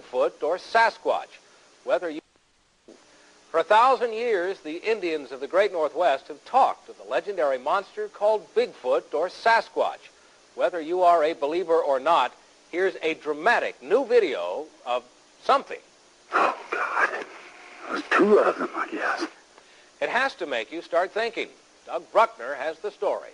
Bigfoot or Sasquatch. For 1,000 years, the Indians of the Great Northwest have talked of the legendary monster called Bigfoot or Sasquatch. Whether you are a believer or not, here's a dramatic new video of something. Oh, God. There's two of them, I guess. It has to make you start thinking. Doug Bruckner has the story.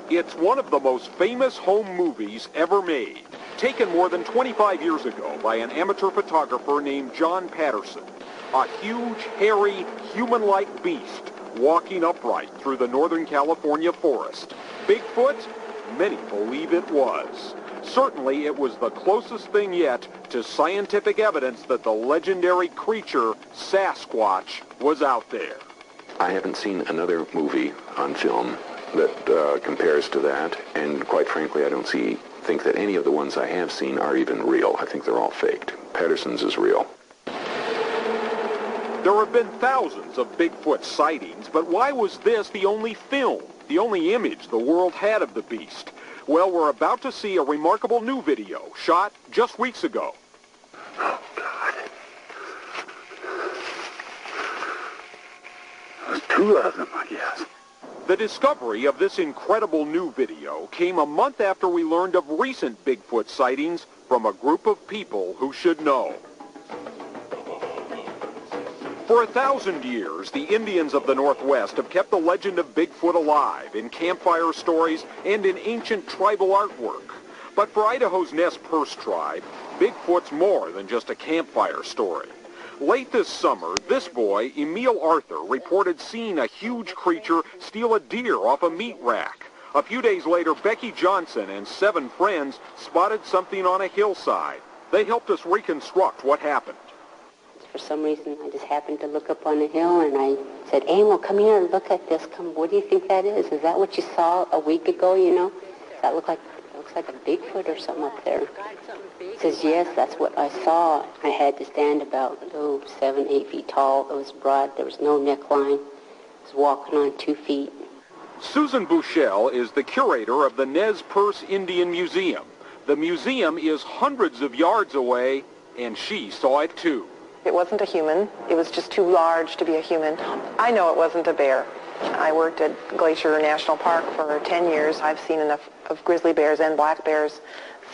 It's one of the most famous home movies ever made, taken more than 25 years ago by an amateur photographer named John Patterson. A huge, hairy, human-like beast walking upright through the Northern California forest. Bigfoot? Many believe it was. Certainly, it was the closest thing yet to scientific evidence that the legendary creature, Sasquatch, was out there. I haven't seen another movie on film that compares to that, and quite frankly, I don't think that any of the ones I have seen are even real. I think they're all faked. Patterson's is real. There have been thousands of Bigfoot sightings, but why was this the only film, the only image the world had of the beast? Well, we're about to see a remarkable new video shot just weeks ago. Oh, God. There's two of them, I guess. The discovery of this incredible new video came a month after we learned of recent Bigfoot sightings from a group of people who should know. For 1,000 years, the Indians of the Northwest have kept the legend of Bigfoot alive in campfire stories and in ancient tribal artwork. But for Idaho's Nez Perce tribe, Bigfoot's more than just a campfire story. Late this summer, this boy, Emil Arthur, reported seeing a huge creature steal a deer off a meat rack. A few days later, Becky Johnson and 7 friends spotted something on a hillside. They helped us reconstruct what happened. For some reason, I just happened to look up on the hill, and I said, Emil, come here and look at this. Come, what do you think that is? Is that what you saw a week ago, you know? Does that look like, it looks like a Bigfoot or something up there? He says, yes, that's what I saw. I had to stand about 7, 8 feet tall. It was broad. There was no neckline. I was walking on 2 feet. Susan Bushell is the curator of the Nez Perce Indian Museum. The museum is hundreds of yards away, and she saw it too. It wasn't a human. It was just too large to be a human. I know it wasn't a bear. I worked at Glacier National Park for 10 years. I've seen enough of grizzly bears and black bears,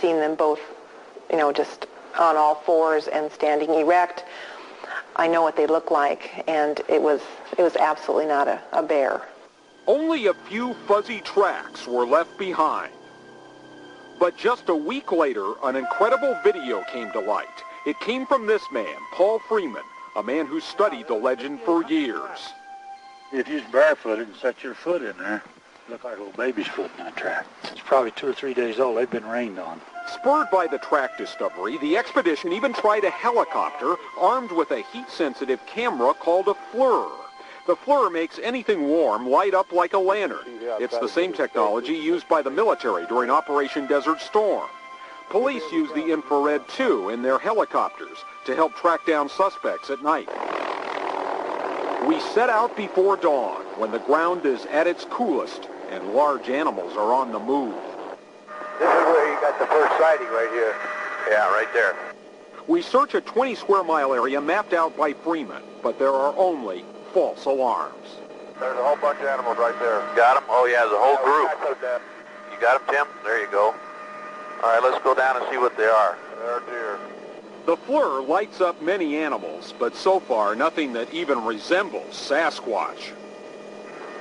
seen them both, you know, just on all fours and standing erect. I know what they look like, and it was absolutely not a bear. Only a few fuzzy tracks were left behind. But just a week later, an incredible video came to light. It came from this man, Paul Freeman, a man who studied the legend for years. If you're barefooted and set your foot in there, look like a little baby's foot in that track. It's probably 2 or 3 days old. They've been rained on. Spurred by the track discovery, the expedition even tried a helicopter armed with a heat-sensitive camera called a FLIR. The FLIR makes anything warm light up like a lantern. It's the same technology used by the military during Operation Desert Storm. Police use the infrared, too, in their helicopters to help track down suspects at night. We set out before dawn, when the ground is at its coolest and large animals are on the move. This is where you got the first sighting right here. Yeah, right there. We search a 20-square-mile area mapped out by Freeman, but there are only false alarms. There's a whole bunch of animals right there. Got them? Oh, yeah, the whole group. You got them, Tim? There you go. All right, let's go down and see what they are. They're deer. The FLIR lights up many animals, but so far nothing that even resembles Sasquatch.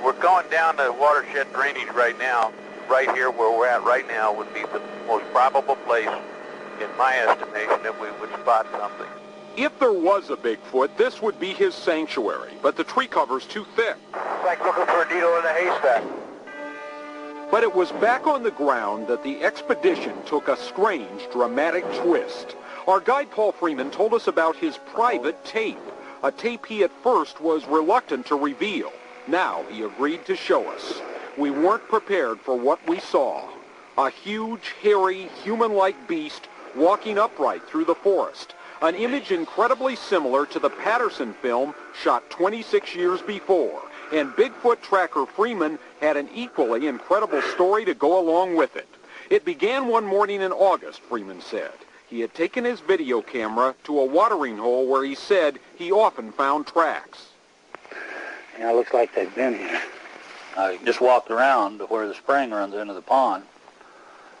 We're going down to watershed drainage right now. Right here where we're at right now would be the most probable place, in my estimation, that we would spot something. If there was a Bigfoot, this would be his sanctuary, but the tree cover's too thick. It's like looking for a needle in a haystack. But it was back on the ground that the expedition took a strange, dramatic twist. Our guide Paul Freeman told us about his private tape, a tape he at first was reluctant to reveal. Now he agreed to show us. We weren't prepared for what we saw. A huge, hairy, human-like beast walking upright through the forest. An image incredibly similar to the Patterson film shot 26 years before. And Bigfoot tracker Freeman had an equally incredible story to go along with it. It began one morning in August, Freeman said. He had taken his video camera to a watering hole where he said he often found tracks. Yeah, it looks like they've been here. I just walked around to where the spring runs into the pond,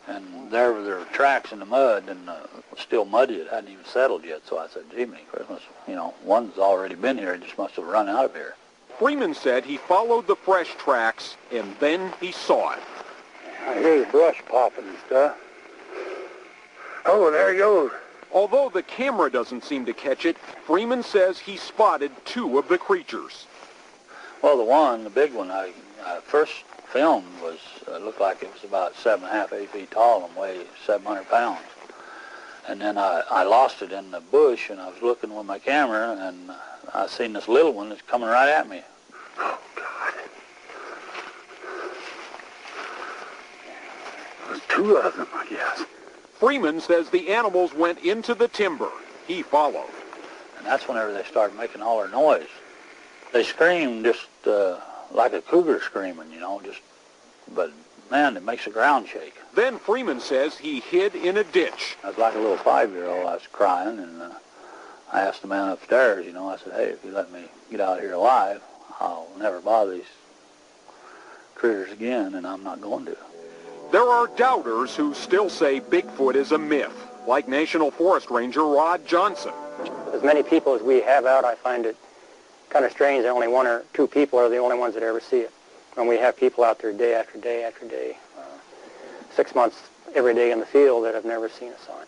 and there were tracks in the mud, and it was still muddy. It hadn't even settled yet, so I said, gee, many Christmas, you know, one's already been here. It just must have run out of here. Freeman said he followed the fresh tracks, and then he saw it. I hear the brush popping and stuff. Oh, there he goes. Although the camera doesn't seem to catch it, Freeman says he spotted two of the creatures. Well, the big one, I first filmed was, looked like it was about 7.5, 8 feet tall and weighed 700 pounds. And then I lost it in the bush, and I was looking with my camera, and I seen this little one that's coming right at me. Oh, God. There's two of them, I guess. Freeman says the animals went into the timber. He followed. And that's whenever they started making all their noise. They screamed just like a cougar screaming, you know, but man, it makes the ground shake. Then Freeman says he hid in a ditch. I was like a little 5-year-old. I was crying, and I asked the man upstairs, you know, I said, hey, if you let me get out of here alive, I'll never bother these critters again, and I'm not going to. There are doubters who still say Bigfoot is a myth, like National Forest Ranger Rod Johnson. As many people as we have out, I find it kind of strange that only 1 or 2 people are the only ones that ever see it. When we have people out there day after day after day, 6 months every day in the field that have never seen a sign.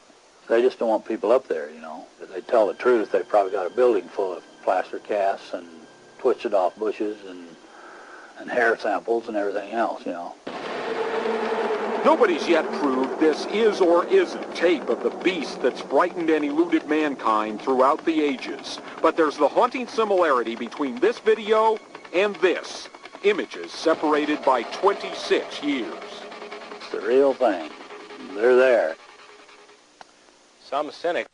They just don't want people up there, you know. If they tell the truth, they've probably got a building full of plaster casts and twisted off bushes and hair samples and everything else, you know. Nobody's yet proved this is or isn't tape of the beast that's frightened and eluded mankind throughout the ages. But there's the haunting similarity between this video and this. Images separated by 26 years. It's the real thing. They're there. Some cynics